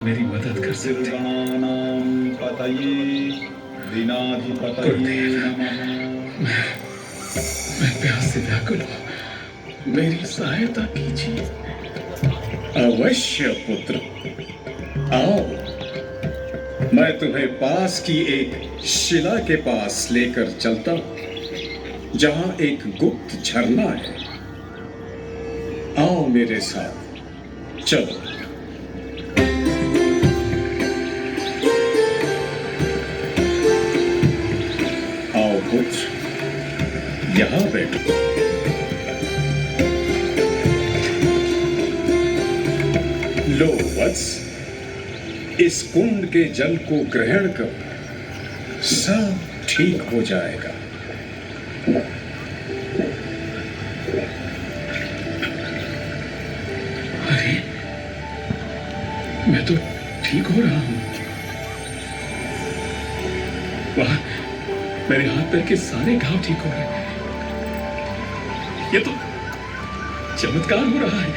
मेरी मदद कर सकते हैं। दुर्गणानां पतये दीनाधिपतये नमः। मैं प्यास से व्याकुल हूँ, मेरी सहायता कीजिए। अवश्य पुत्र, आओ, मैं तुम्हें पास की एक शिला के पास लेकर चलता हूं, जहां एक गुप्त झरना है। आओ मेरे साथ, चलो। आओ पुत्र, यहां बैठो। लो वत्स, इस कुंड के जल को ग्रहण करो, सब ठीक हो जाएगा। अरे, मैं तो ठीक हो रहा हूँ। वाह, मेरे हाथ पैर के सारे घाव ठीक हो रहे हैं। ये तो चमत्कार हो रहा है।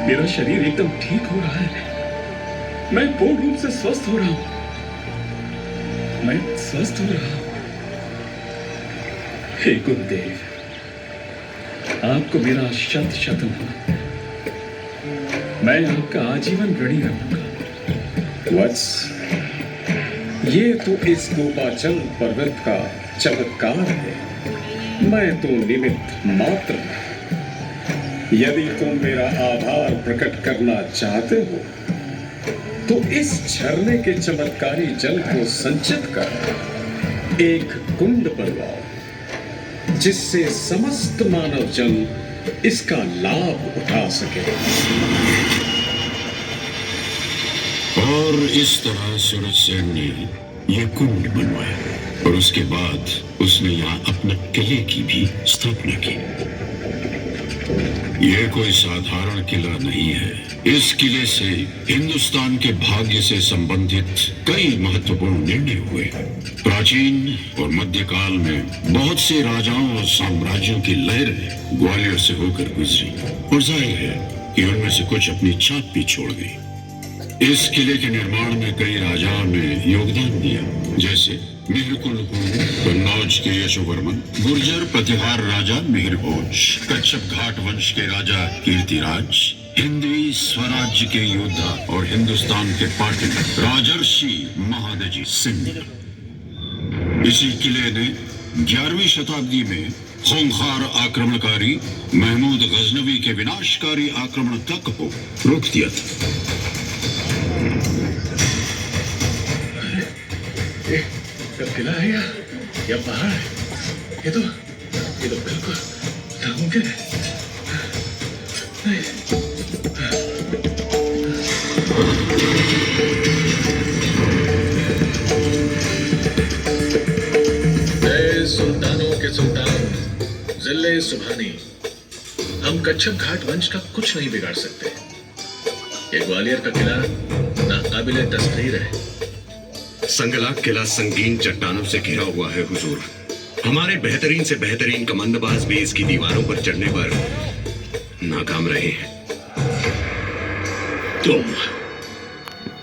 मेरा शरीर एकदम ठीक हो रहा है। मैं पूर्ण रूप से स्वस्थ हो रहा हूं। मैं स्वस्थ हो रहा हूं। हे गुरुदेव, आपको मेरा शत शत नमन। मैं आपका आजीवन ऋणी रहूंगा। वत्स, ये तो इस गोपाचल पर्वत का चमत्कार है। मैं तो निमित्त मात्र हूं। यदि तुम मेरा आभार प्रकट करना चाहते हो तो इस झरने के चमत्कारी जल को संचित कर एक कुंड बनवाओ, जिससे समस्त मानव जन इसका लाभ उठा सके। और इस तरह सूरज सेन ने यह कुंड बनवाया और उसके बाद उसने यहाँ अपने किले की भी स्थापना की। यह कोई साधारण किला नहीं है। इस किले से हिंदुस्तान के भाग्य से संबंधित कई महत्वपूर्ण निर्णय हुए। प्राचीन और मध्यकाल में बहुत से राजाओं और साम्राज्यों की लहरें ग्वालियर से होकर गुजरी और जाहिर है कि उनमें से कुछ अपनी छाप भी छोड़ गई। इस किले के निर्माण में कई राजाओं ने योगदान दिया, जैसे मिहिरकुल कन्नौज के यशोवर्मन, गुर्जर प्रतिहार राजा मिहिरभोज, कच्छप घाट वंश के राजा कीर्तिराज, हिंदवी स्वराज्य के योद्धा और हिंदुस्तान के पाटन राजर्षि महादजी सिंह। इसी किले ने 11वीं शताब्दी में खूंखार आक्रमणकारी महमूद गजनवी के विनाशकारी आक्रमण तक को रोक दिया था। किला है या पहाड़ है? ये तो बिल्कुल नामुमकिन है। जय सुल्तानों के सुल्तान जिले सुभानी। हम कच्छप घाट वंश का कुछ नहीं बिगाड़ सकते। ये ग्वालियर का किला नाकाबिले तस्खीर है। संगलाक किला संगीन चट्टानों से घिरा हुआ है हुजूर। हमारे बेहतरीन से बेहतरीन कमांडोबाज भी इसकी दीवारों पर चढ़ने पर नाकाम रहे हैं। तुम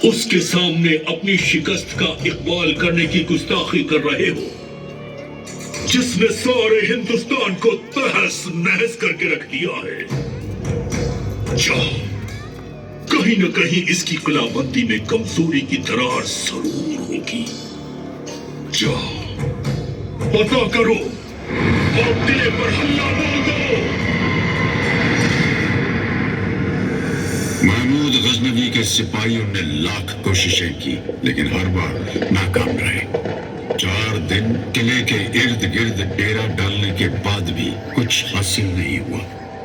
उसके सामने अपनी शिकस्त का इकबाल करने की गुस्ताखी कर रहे हो, जिसने सारे हिंदुस्तान को तहस नहस करके रख दिया है। जाओ, कहीं न कहीं इसकी किलाबंदी में कमजोरी की दरार जरूर होगी। जाओ, पता करो और किले पर हमला बोल दो। महमूद गजनवी के सिपाहियों ने लाख कोशिशें की, लेकिन हर बार नाकाम रहे। 4 दिन किले के इर्द गिर्द डेरा डालने के बाद भी कुछ हासिल नहीं हुआ।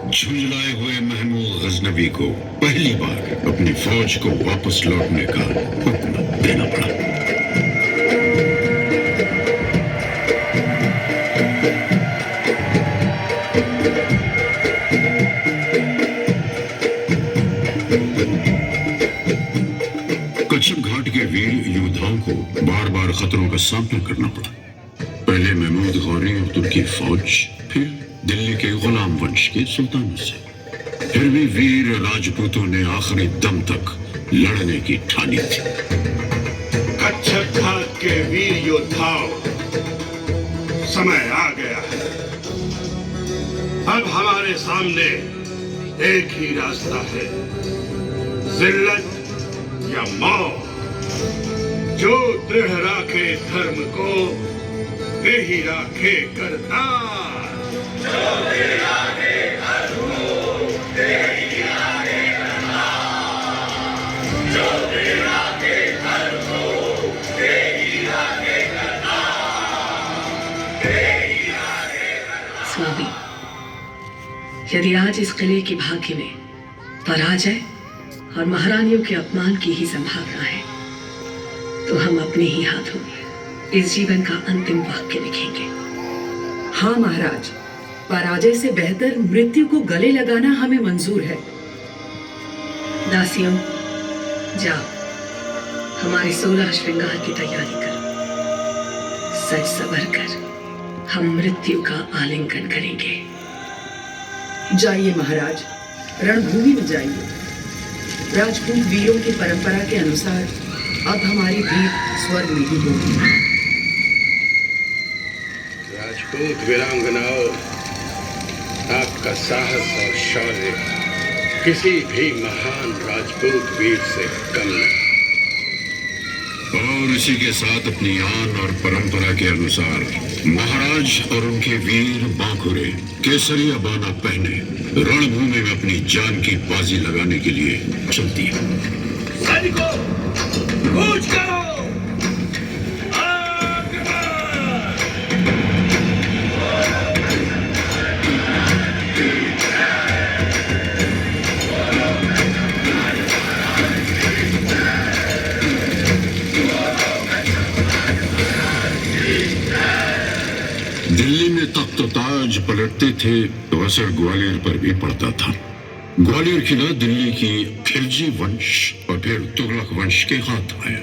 झुंझलाए हुए महमूद गजनवी को पहली बार अपनी फौज को वापस लौटने का हुक्म देना पड़ा। कच्छप घाट के वीर योद्धाओं को बार बार खतरों का सामना करना पड़ा। पहले महमूद गौरी और तुर्की फौज, फिर दिल्ली के गुलाम वंश के सुल्तानों से। फिर भी वीर राजपूतों ने आखिरी दम तक लड़ने की ठानी थी। कच्छप घाट के वीर योद्धाओं, समय आ गया है। अब हमारे सामने एक ही रास्ता है, जिल्लत या मौत। जो दृढ़ राखे धर्म को, वही राखे करतार। स्वामी, यदि आज इस किले की भाग्य में पराजय और महारानियों के अपमान की ही संभावना है, तो हम अपने ही हाथों इस जीवन का अंतिम वाक्य लिखेंगे। हाँ महाराज, पराजय से बेहतर मृत्यु को गले लगाना हमें मंजूर है। दासियों, जाओ, हमारे 16 श्रृंगार की तैयारी करो। सज सवर कर हम मृत्यु का आलिंगन करेंगे। जाइए महाराज, रणभूमि में जाइए। राजपूत वीरों की परंपरा के अनुसार अब हमारी भेंट स्वर्ग में ही होगी। राजपूत वीरांगनाओं, आपका साहस और शौर्य किसी भी महान राजपूत वीर से कम नहीं। और इसी के साथ अपनी आन और परंपरा के अनुसार महाराज और उनके वीर बांकुरे केसरिया बाना पहने रणभूमि में अपनी जान की बाजी लगाने के लिए चलती है। सैनिकों, कूच करो! दिल्ली में तख्त ताज पलटते थे तो असर ग्वालियर पर भी पड़ता था। ग्वालियर किला दिल्ली की खिलजी वंश और फिर तुगलक वंश के हाथ आया।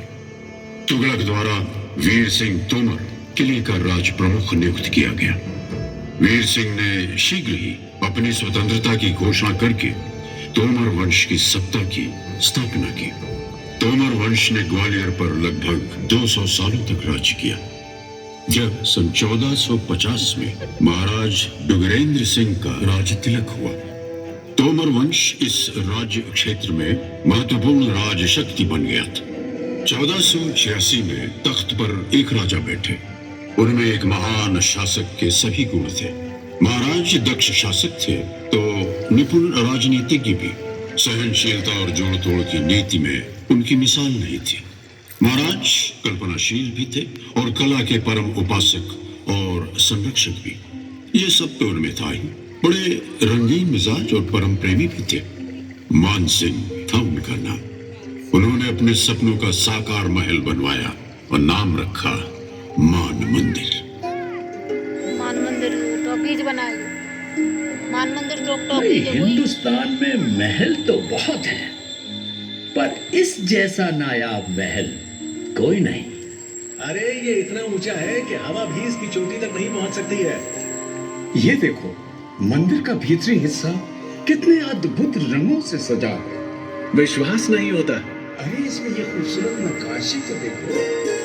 तुगलक द्वारा वीर सिंह तोमर किले का राज प्रमुख नियुक्त किया गया। वीर सिंह ने शीघ्र ही अपनी स्वतंत्रता की घोषणा करके तोमर वंश की सत्ता की स्थापना की। तोमर वंश ने ग्वालियर पर लगभग 200 सालों तक राज किया। जब सन 1450 में महाराज डुगरेंद्र सिंह का राज तिलक हुआ, तोमर वंश इस राज्य क्षेत्र में महत्वपूर्ण राज शक्ति बन गया था। 1486 में तख्त पर एक राजा बैठे। उनमें एक महान शासक के सभी गुण थे। महाराज दक्ष शासक थे तो निपुण राजनीतिज्ञ भी। सहनशीलता और जोड़ तोड़ की नीति में उनकी मिसाल नहीं थी। महाराज कल्पनाशील भी थे और कला के परम उपासक और संरक्षक भी। ये सब तो उनमें था ही। बड़े रंगीन मिजाज और परम प्रेमी भी थे। मान सिंह था उनका नाम। उन्होंने अपने सपनों का साकार महल बनवाया और नाम रखा मान मंदिर। मान मंदिर टॉकीज बनाए। मान मंदिर भाई, हिंदुस्तान में महल तो बहुत है, पर इस जैसा नायाब महल कोई नहीं। अरे ये इतना ऊंचा है कि हवा भी इसकी चोटी तक नहीं पहुंच सकती है। ये देखो, मंदिर का भीतरी हिस्सा कितने अद्भुत रंगों से सजा है। विश्वास नहीं होता। अरे इसमें ये खूबसूरत नक्काशी तो देखो,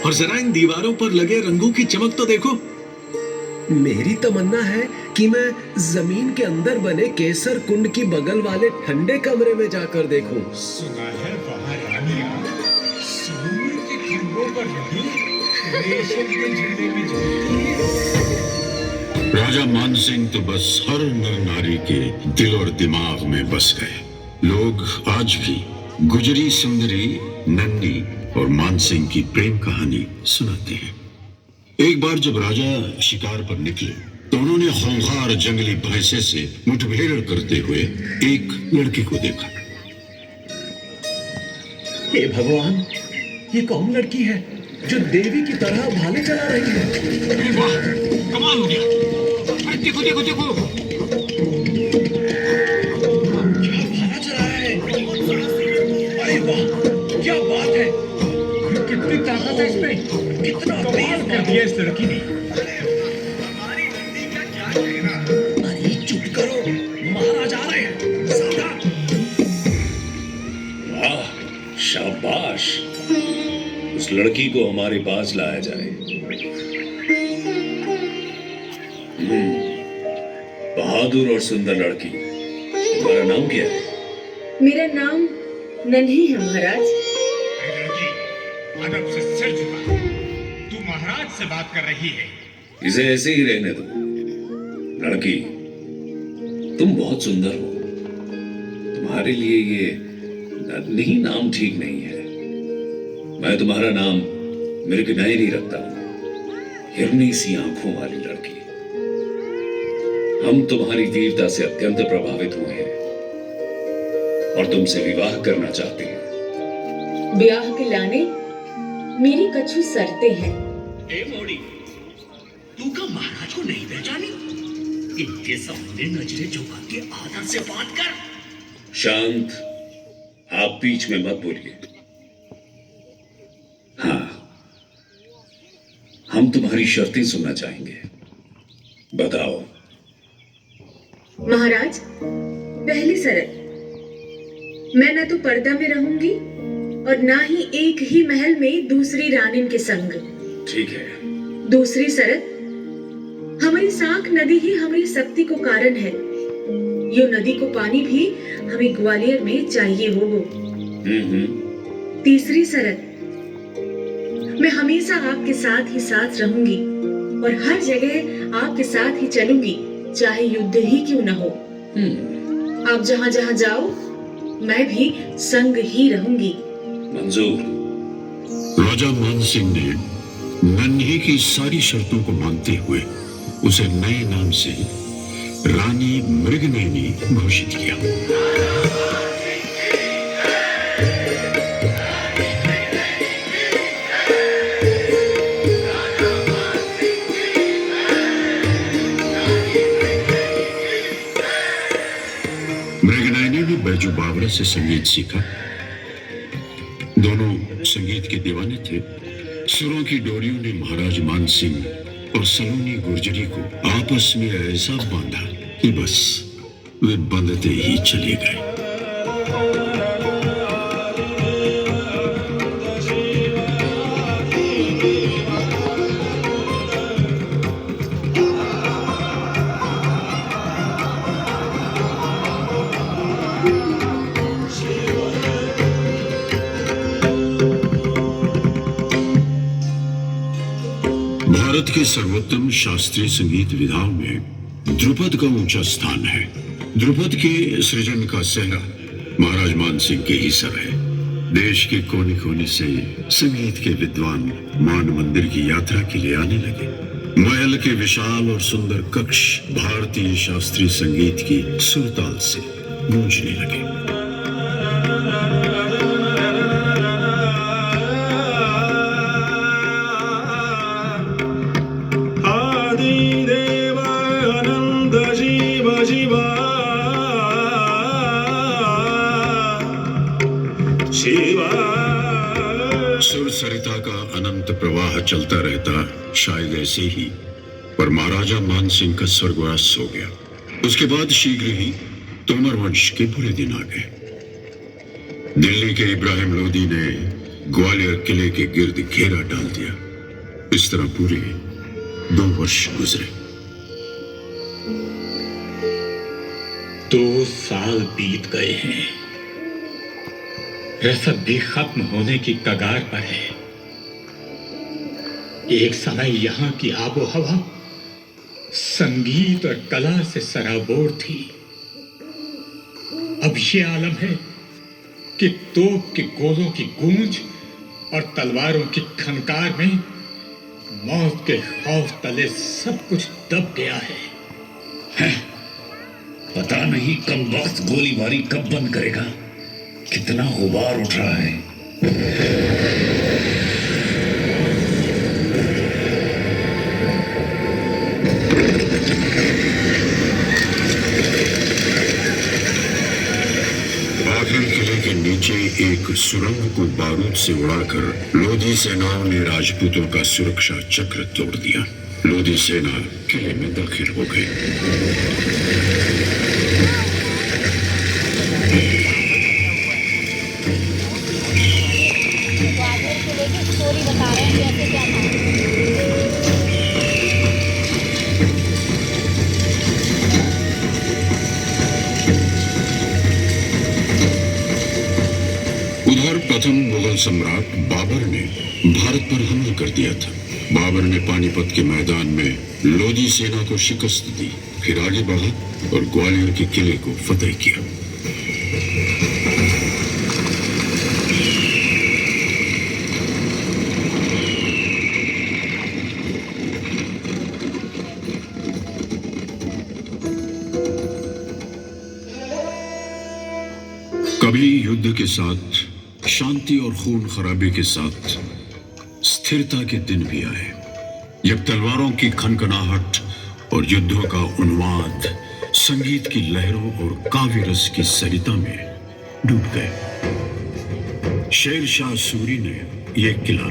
और जरा इन दीवारों पर लगे रंगों की चमक तो देखो। मेरी तमन्ना है कि मैं जमीन के अंदर बने केसर कुंड की बगल वाले ठंडे कमरे में जाकर देखूं। सुना है वहाँ रानियां सोने के खंभों पर लगी रेशम के झंडे में झूलती है। राजा मान सिंह तो बस हर नर नारी के दिल और दिमाग में बस गए। लोग आज भी गुजरी सुंदरी, नन्नी और मान सिंह की प्रेम कहानी सुनाते हैं। एक बार जब राजा शिकार पर निकले तो उन्होंने खूंखार जंगली भैंसे से मुठभेड़ करते हुए एक लड़की को देखा। हे भगवान, ये कौन लड़की है जो देवी की तरह भाले चला रही है? वाह, कमाल हो गया। देखो देखो देखो, क्या भाला चला रहा है? अरे वाह, क्या बात है! कितनी ताकत है इसमें, कितना कमाल कर दिया इस लड़की ने। अरे चुप करो, महाराज आ रहे हैं। सावधान। शाबाश, उस लड़की को हमारे पास लाया जाए। बहादुर और सुंदर लड़की, तुम्हारा नाम क्या है? मेरा नाम नन्ही है महाराज। लड़की, अदब से सिर झुका, तू महाराज से बात कर रही है। इसे ऐसे ही रहने दो। लड़की, तुम बहुत सुंदर हो, तुम्हारे लिए ये नन्ही नाम ठीक नहीं है। मैं तुम्हारा नाम मृगनयनी रखता हूं, हिरनी सी आंखों वाली लड़की। हम तुम्हारी वीरता से अत्यंत प्रभावित हुए हैं और तुमसे विवाह करना चाहते हैं। ब्याह के लाने मेरी कछु शर्तें हैं। ए मोड़ी, तू का महाराज को नहीं पहचानी? इनके सामने नजरें झुका के आदर से बात कर। शांत, आप बीच में मत बोलिए। हाँ, हम तुम्हारी शर्तें सुनना चाहेंगे, बताओ। महाराज, पहली शर्त, मैं न तो पर्दा में रहूंगी और ना ही एक ही महल में दूसरी रानिन के संग। ठीक है। दूसरी शर्त, हमारी साख नदी ही हमारी शक्ति को कारण है। यो नदी को पानी भी हमें ग्वालियर में चाहिए होगो। तीसरी शर्त, मैं हमेशा आपके साथ ही साथ रहूंगी और हर जगह आपके साथ ही चलूंगी, चाहे युद्ध ही क्यों न हो। आप जहां जहां जाओ, मैं भी संग ही रहूंगी। मंजूर। राजा मान सिंह ने नन्ही की सारी शर्तों को मानते हुए उसे नए नाम से रानी मृगनयनी घोषित किया। मृगनयनी ने बैजू बावरा से संगीत सीखा। दोनों संगीत के दीवाने थे। सुरों की डोरियों ने महाराज मान सिंह और सलोनी गुर्जरी को आपस में ऐसा बांधा कि बस वे बंधते ही चले गए। भारत के सर्वोत्तम शास्त्रीय संगीत विधाओं में ध्रुपद का ऊंचा स्थान है। ध्रुपद के सृजन का सेहरा महाराज मान सिंह के ही सर है। देश के कोने कोने से संगीत के विद्वान मान मंदिर की यात्रा के लिए आने लगे। महल के विशाल और सुंदर कक्ष भारतीय शास्त्रीय संगीत की सुरताल से गूंजने लगे। सुर सरिता का अनंत प्रवाह चलता रहता, शायद ऐसे ही, पर महाराजा मान सिंह का स्वर्गवास हो गया। उसके बाद शीघ्र ही तोमर वंश के बुरे दिन आ गए। दिल्ली के इब्राहिम लोदी ने ग्वालियर किले के गिर्द घेरा डाल दिया। इस तरह पूरे 2 वर्ष गुजरे। 2 साल बीत गए हैं। रसद भी खत्म होने की कगार पर है। एक समय यहाँ की आबो हवा संगीत और कला से सराबोर थी। अब ये आलम है कि तोप के गोलों की गूंज और तलवारों की खनकार में मौत के खौफ तले सब कुछ दब गया है। पता नहीं कब वक्त गोलीबारी कब बंद करेगा। कितना गुबार उठ रहा है। बाघिर किले के नीचे एक सुरंग को बारूद से उड़ाकर लोधी सेनाओं ने राजपूतों का सुरक्षा चक्र तोड़ दिया। लोधी सेना किले में दाखिल हो गई। स्टोरी बता रहे हैं कैसे क्या था। उधर प्रथम मुगल सम्राट बाबर ने भारत पर हमला कर दिया था। बाबर ने पानीपत के मैदान में लोधी सेना को शिकस्त दी, फिर आगे बढ़ा और ग्वालियर के किले को फतेह किया। कभी युद्ध के साथ शांति और खून खराबे के साथ स्थिरता के दिन भी आए, जब तलवारों की खनखनाहट और युद्धों का उन्माद संगीत की लहरों और काव्य रस की सरिता में डूब गए। शेर शाह सूरी ने यह किला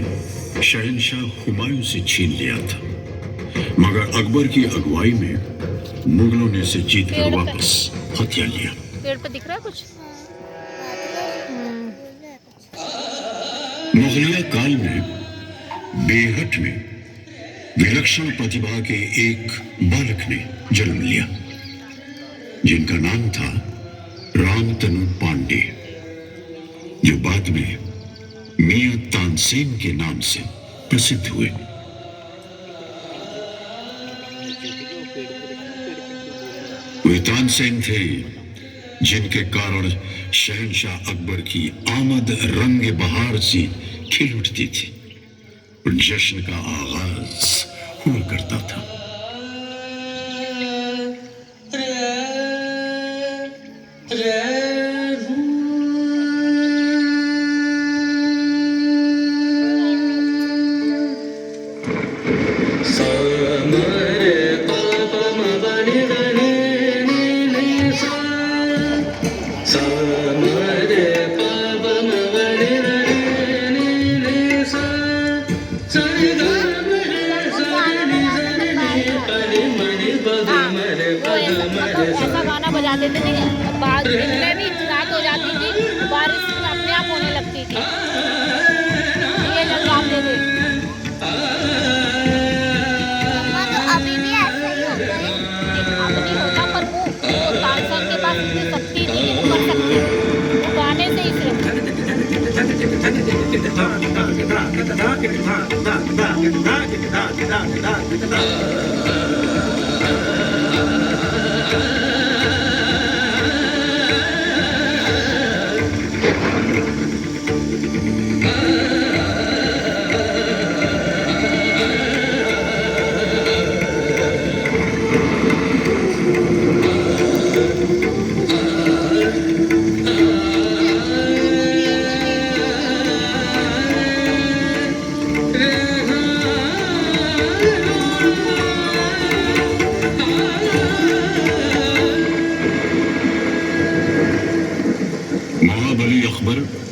शहंशाह हुमायूं से छीन लिया था, मगर अकबर की अगुवाई में मुगलों ने इसे जीतकर वापस हथिया लिया। पेड़ पे दिख रहा है कुछ? मुगलिया काल में बेहट में विलक्षण प्रतिभा के एक बालक ने जन्म लिया, जिनका नाम था रामतनु पांडे, जो बाद में मियां तानसेन के नाम से प्रसिद्ध हुए। वे तानसेन थे जिनके कारण शहंशाह अकबर की आमद रंग बहार सी खिल उठती थी और जश्न का आगाज हुआ करता था। ऐसा गाना बजा देते थे कि बाद में भी रात हो जाती थी, बारिश अपने आप होने लगती थी। ये लगाम दे दे। अभी भी ऐसा ही होता है। अब नहीं होता, पर वो तानसेन के पास इतनी शक्ति थी कि वो कर सकते, वो गाने से ही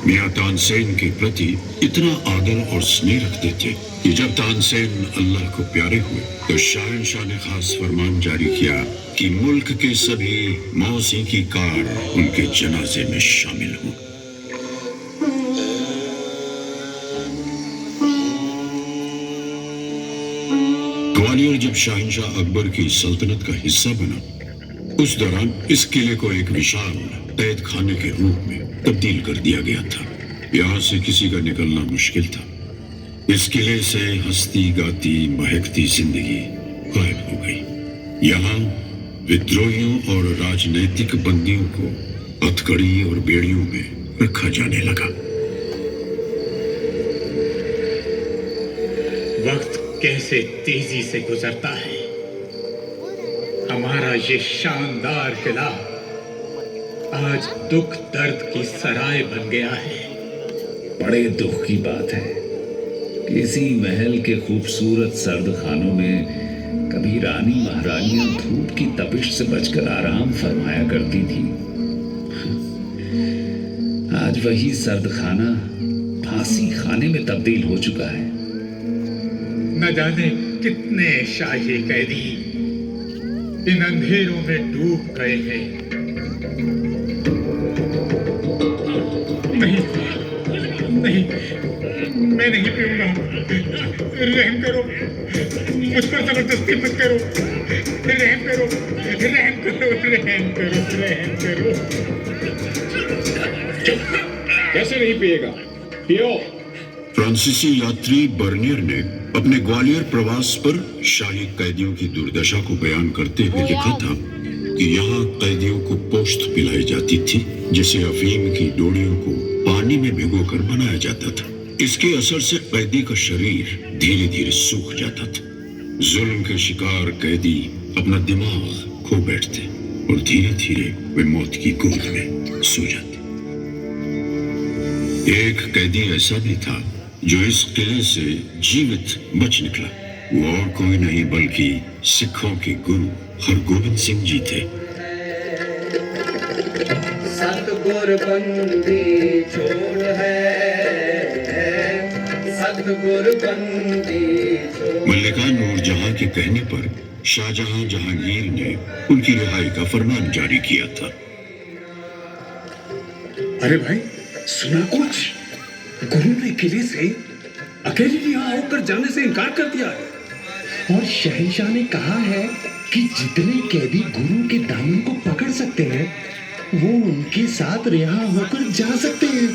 मियां तानसेन के प्रति इतना आदर और स्नेह रखते थे कि जब तानसेन अल्लाह को प्यारे हुए तो शहंशाह ने खास फरमान जारी किया कि मुल्क के सभी मौसीकीकार उनके जनाजे में शामिल हों। ग्वालियर जब शहंशाह अकबर की सल्तनत का हिस्सा बना, उस दौरान इस किले को एक विशाल कैद खाने के रूप में तब्दील कर दिया गया था। यहाँ से किसी का निकलना मुश्किल था। इस किले से हंसती गाती महकती जिंदगी गायब हो गई। यहाँ विद्रोहियों और राजनैतिक बंदियों को हथकड़ी और बेड़ियों में रखा जाने लगा। वक्त कैसे तेजी से गुजरता है। हमारा ये शानदार किला आज दुख दर्द की सराय बन गया है। बड़े दुख की बात है कि इसी महल के खूबसूरत सर्द खानों में कभी रानी महारानियां धूप की तपिश से बचकर आराम फरमाया करती थी। आज वही सर्द खाना फांसी खाने में तब्दील हो चुका है। न जाने कितने शाही कैदी इन अंधेरों में डूब गए हैं। नहीं, नहीं, मैं नहीं पीऊंगा। रहम करो, मुझ पर जबरदस्ती मत करो। रहम करो, रहम करो, रहम करो, रहम करो। कैसे नहीं पिएगा? पियो। फ्रांसीसी यात्री बर्नियर ने अपने ग्वालियर प्रवास पर शाही कैदियों की दुर्दशा को बयान करते हुए लिखा था कि यहाँ कैदियों को पोस्त पिलाई जाती थी, जिसे अफीम की डोरियों को पानी में भिगोकर बनाया जाता था। इसके असर से कैदी का शरीर धीरे धीरे सूख जाता था। जुल्म के शिकार कैदी अपना दिमाग खो बैठते और धीरे धीरे वे मौत की गोद में सो जाते। एक कैदी ऐसा भी था जो इस किले से जीवित बच निकला। वो और कोई नहीं बल्कि सिखों के गुरु हरगोबिंद सिंह जी थे। सतगुर बंदी छोड़ है, सतगुर बंदी छोड़। मल्लिका नूरजहां के कहने पर शाहजहां जहांगीर ने उनकी रिहाई का फरमान जारी किया था। अरे भाई, सुना कुछ? गुरु ने किले से अकेले यहाँ होकर जाने से इनकार कर दिया है और शहंशाह ने कहा है कि जितने कैदी गुरु के दामन को पकड़ सकते हैं वो उनके साथ रिहा होकर जा सकते हैं।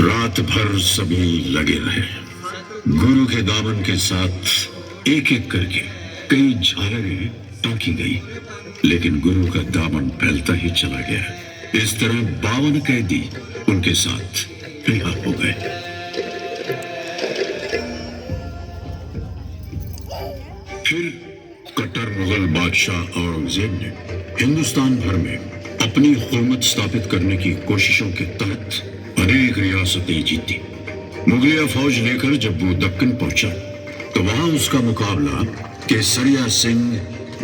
रात भर सभी लगे रहे। गुरु के दामन के साथ एक एक करके कई झालरें टांकी गई, लेकिन गुरु का दामन फैलता ही चला गया। इस तरह 52 कैदी उनके साथ रिहा हो गए। फिर कट्टर मुगल बादशाह औरंगजेब ने हिंदुस्तान भर में अपनी हुकूमत स्थापित करने की कोशिशों के तहत अनेक रियासतें जीती। मुगलिया फौज लेकर जब वो दक्कन पहुंचा तो वहां उसका मुकाबला केसरिया सिंह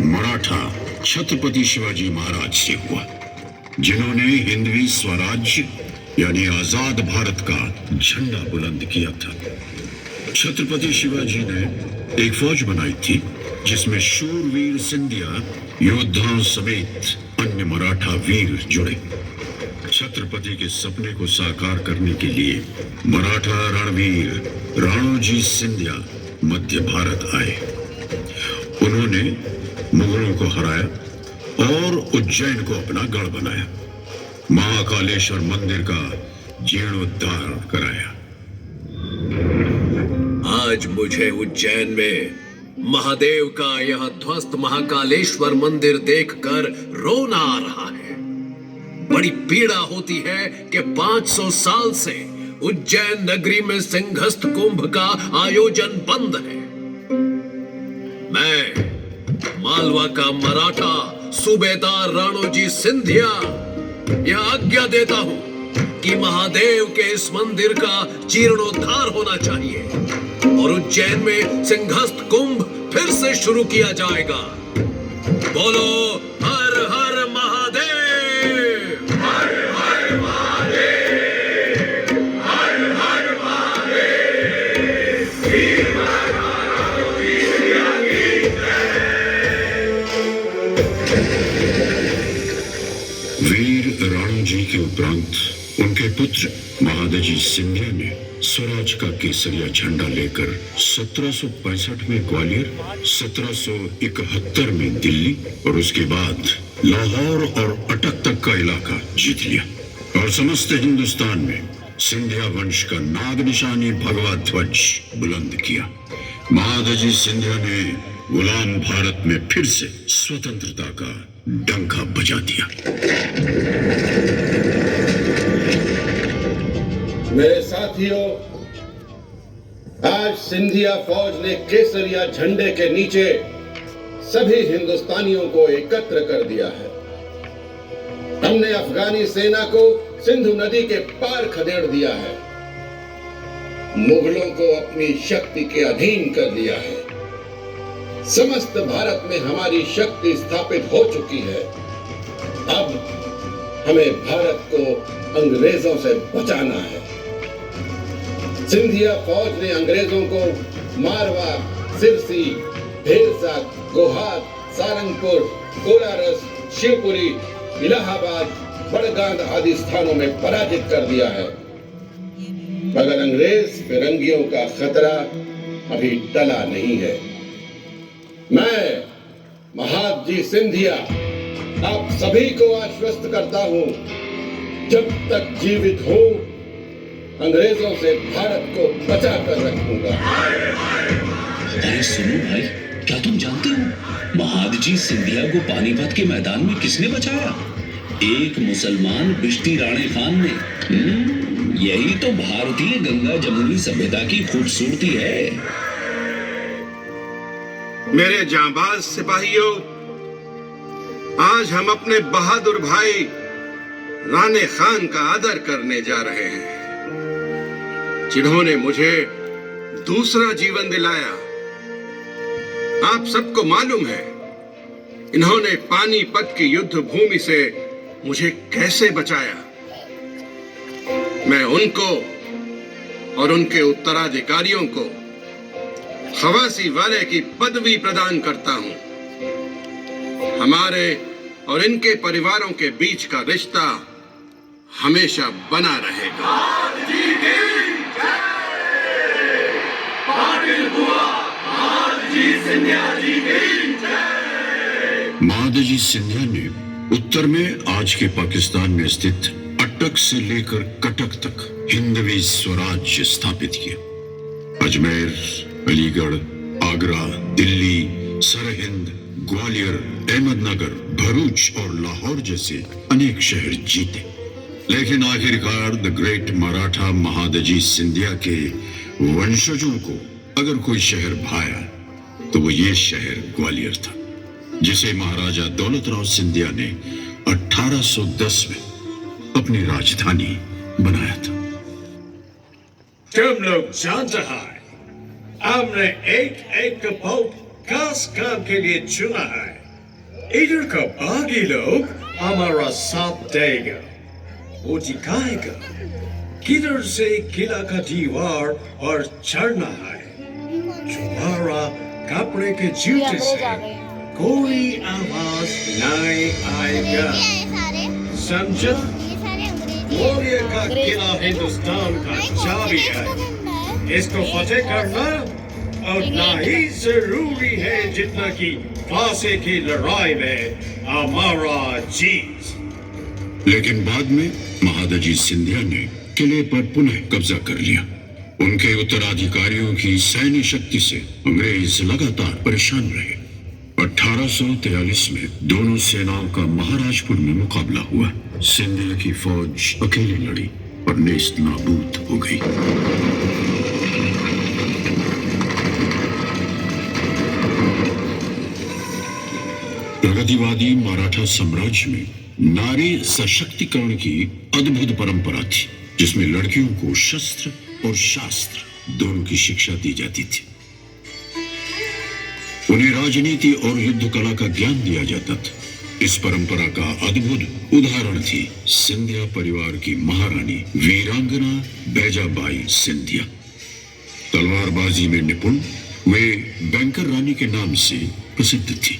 मराठा छत्रपति शिवाजी महाराज से हुआ, जिन्होंने हिंदवी स्वराज्य यानी आजाद भारत का झंडा बुलंद किया था। छत्रपति शिवाजी ने एक फौज बनाई थी जिसमें शूरवीर सिंधिया योद्धाओं समेत अन्य मराठा वीर जुड़े। छत्रपति के सपने को साकार करने के लिए मराठा रणवीर राणोजी सिंधिया मध्य भारत आए। उन्होंने मुगलों को हराया और उज्जैन को अपना गढ़ बनाया। महाकालेश्वर मंदिर का जीर्णोद्धार कराया। आज मुझे उज्जैन में महादेव का यह ध्वस्त महाकालेश्वर मंदिर देखकर रोना आ रहा है। बड़ी पीड़ा होती है कि 500 साल से उज्जैन नगरी में सिंहस्थ कुंभ का आयोजन बंद है। मैं मालवा का मराठा सूबेदार राणोजी सिंधिया यह आज्ञा देता हूं कि महादेव के इस मंदिर का जीर्णोद्धार होना चाहिए और उज्जैन में सिंहस्थ कुंभ फिर से शुरू किया जाएगा। बोलो हर हर महादेव, हर हर महादेव, हर हर महादेव। वीर राणोजी के उपरांत उनके पुत्र महादजी सिंधिया ने स्वराज का केसरिया झंडा लेकर 1765 में ग्वालियर, 1771 में दिल्ली और उसके बाद लाहौर और अटक तक का इलाका जीत लिया और समस्त हिंदुस्तान में सिंधिया वंश का नाग निशानी भगवा ध्वज बुलंद किया। महादजी सिंधिया ने गुलाम भारत में फिर से स्वतंत्रता का डंका बजा दिया। मेरे साथियों, आज सिंधिया फौज ने केसरिया झंडे के नीचे सभी हिंदुस्तानियों को एकत्र कर दिया है। हमने अफगानी सेना को सिंधु नदी के पार खदेड़ दिया है, मुगलों को अपनी शक्ति के अधीन कर दिया है। समस्त भारत में हमारी शक्ति स्थापित हो चुकी है। अब हमें भारत को अंग्रेजों से बचाना है। सिंधिया फौज ने अंग्रेजों को मारवा, सिरसी, भेलसा, गोहाद, सारंगपुर, कोलारस, शिवपुरी, इलाहाबाद, बड़गांव आदि स्थानों में पराजित कर दिया है। मगर अंग्रेज फिरंगियों का खतरा अभी टला नहीं है। मैं महादजी सिंधिया आप सभी को आश्वस्त करता हूं, जब तक जीवित हूं अंग्रेजों से भारत को बचा कर रखूंगा। अरे सुनो भाई, क्या तुम जानते हो महादजी सिंधिया को पानीपत के मैदान में किसने बचाया? एक मुसलमान बिश्ती राणे खान ने। यही तो भारतीय गंगा जमुनी सभ्यता की खूबसूरती है। मेरे जांबाज सिपाहियों, आज हम अपने बहादुर भाई राणे खान का आदर करने जा रहे हैं, जिन्होंने मुझे दूसरा जीवन दिलाया। आप सबको मालूम है इन्होंने पानीपत की युद्ध भूमि से मुझे कैसे बचाया। मैं उनको और उनके उत्तराधिकारियों को खवासी वाले की पदवी प्रदान करता हूं। हमारे और इनके परिवारों के बीच का रिश्ता हमेशा बना रहेगा। महादजी सिंधिया ने उत्तर में आज के पाकिस्तान में स्थित अटक से लेकर कटक तक हिंदवी स्वराज्य स्थापित किया। अजमेर, अलीगढ़, आगरा, दिल्ली, सरहिंद, ग्वालियर, अहमदनगर, भरूच और लाहौर जैसे अनेक शहर जीते। लेकिन आखिरकार द ग्रेट मराठा महादजी सिंधिया के वंशजों को अगर कोई शहर भाया तो वो ये शहर ग्वालियर था, जिसे महाराजा दौलतराव सिंधिया ने 1810 में अपनी राजधानी बनाया था। तुम लोग जानते हैं, हमने एक एक बहुत खास काम के लिए चुना है। इधर का बाकी लोग हमारा साथ देगा, वो दिखाएगा किधर से किला का दीवार और चढ़ना है। तुम्हारा कपड़े के जूते से कोई आवाज नहीं आएगा, समझा? ग्वालियर का किला हिंदुस्तान का चाबी है, इसको फतेह करना उतना ही जरूरी है जितना कि प्लासी की लड़ाई में हमारा जीत। लेकिन बाद में महादजी सिंधिया ने किले पर पुनः कब्जा कर लिया। उनके उत्तराधिकारियों की सैन्य शक्ति से अंग्रेज लगातार परेशान रहे। 1843 में दोनों सेनाओं का महाराजपुर में मुकाबला हुआ। सिंधिया की फौज अकेले लड़ी और नेस्त नाबूद हो गई। प्रगतिवादी मराठा साम्राज्य में नारी सशक्तिकरण की अद्भुत परंपरा थी, जिसमें लड़कियों को शस्त्र और शास्त्र दोनों की शिक्षा दी जाती थी। उन्हें राजनीति और युद्ध कला का ज्ञान दिया जाता था। इस परंपरा का अद्भुत उदाहरण थी सिंधिया परिवार की महारानी वीरांगना बैजाबाई सिंधिया। तलवारबाजी में निपुण वे बैंकर रानी के नाम से प्रसिद्ध थी।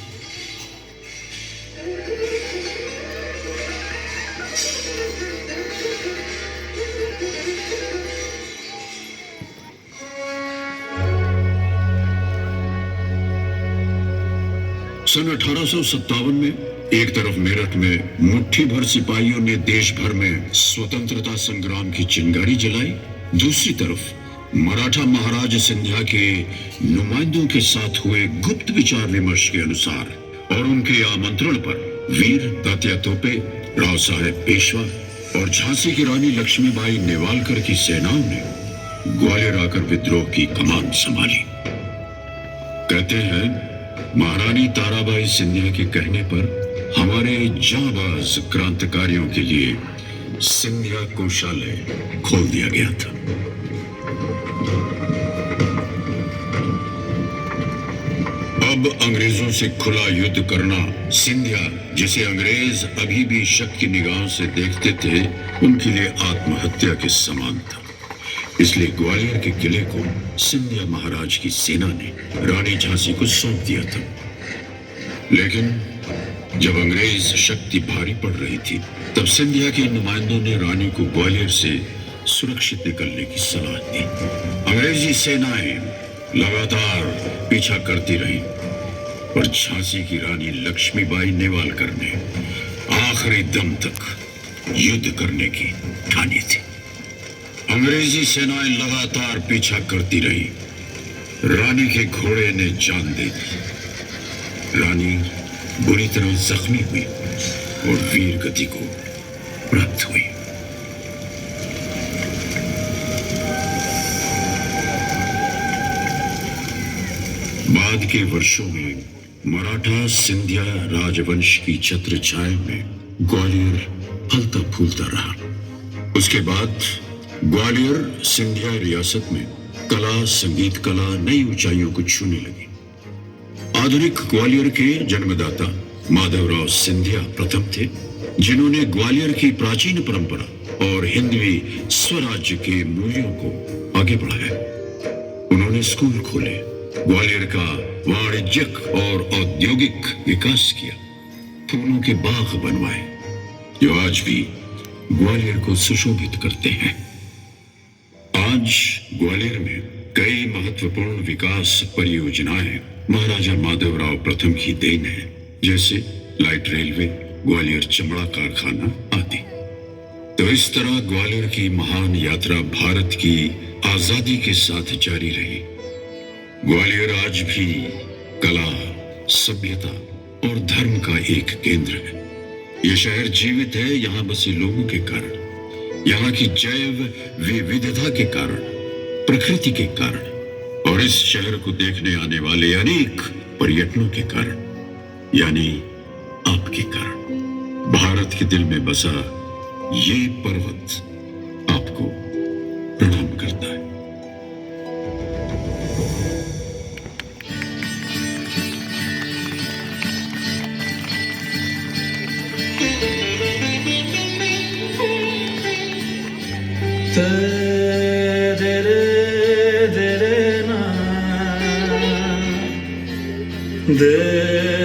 सन 1857 में एक तरफ मेरठ में मुट्ठी भर सिपाहियों ने देश भर में स्वतंत्रता संग्राम की चिंगारी जलाई, दूसरी तरफ मराठा महाराज सिंधिया के नुमाइंदों के साथ हुए गुप्त विचार विमर्श के अनुसार और उनके आमंत्रण पर वीर तात्या तोपे, राव साहेब पेशवा और झांसी की रानी लक्ष्मीबाई नेवालकर की सेनाओं ने ग्वालियर आकर विद्रोह की कमान संभाली। कहते हैं महारानी ताराबाई सिंधिया के कहने पर हमारे जांबाज क्रांतिकारियों के लिए सिंधिया कोषालय खोल दिया गया था। अब अंग्रेजों से खुला युद्ध करना सिंधिया, जिसे अंग्रेज अभी भी शक की निगाहों से देखते थे, उनके लिए आत्महत्या के समान था। इसलिए ग्वालियर के किले को सिंधिया महाराज की सेना ने रानी झांसी को सौंप दिया था। लेकिन जब अंग्रेज शक्ति भारी पड़ रही थी, तब सिंधिया के नुमाइंदों ने रानी को ग्वालियर से सुरक्षित निकलने की सलाह दी। अंग्रेजी सेनाएं लगातार पीछा करती रहीं और झांसी की रानी लक्ष्मीबाई नेवालकर ने आखिरी दम तक युद्ध करने की ठानी थी। अंग्रेजी सेनाएं लगातार पीछा करती रही। रानी के घोड़े ने जान दे दी। रानी बुरी तरह जख्मी हुई और वीर गति को प्राप्त हुई। बाद के वर्षों में मराठा सिंधिया राजवंश की छत्र छाया में ग्वालियर फलता फूलता रहा। उसके बाद ग्वालियर सिंधिया रियासत में कला, संगीत कला नई ऊंचाइयों को छूने लगी। आधुनिक ग्वालियर के जन्मदाता माधवराव सिंधिया प्रथम थे, जिन्होंने ग्वालियर की प्राचीन परंपरा और हिंदवी स्वराज्य के मूल्यों को आगे बढ़ाया। उन्होंने स्कूल खोले, ग्वालियर का वाणिज्यिक और औद्योगिक विकास किया, फूलों के बाग बनवाए जो आज भी ग्वालियर को सुशोभित करते हैं। आज ग्वालियर में कई महत्वपूर्ण विकास परियोजनाएं महाराजा माधवराव प्रथम की देन है, जैसे लाइट रेलवे, ग्वालियर चमड़ा कारखाना आदि। तो इस तरह ग्वालियर की महान यात्रा भारत की आजादी के साथ जारी रही। ग्वालियर आज भी कला, सभ्यता और धर्म का एक केंद्र है। यह शहर जीवित है यहाँ बसे लोगों के कारण, यहाँ की जैव विविधता के कारण, प्रकृति के कारण और इस शहर को देखने आने वाले अनेक पर्यटकों के कारण, यानी आपके कारण। भारत के दिल में बसा ये पर्वत आपको प्रणाम करता है। दे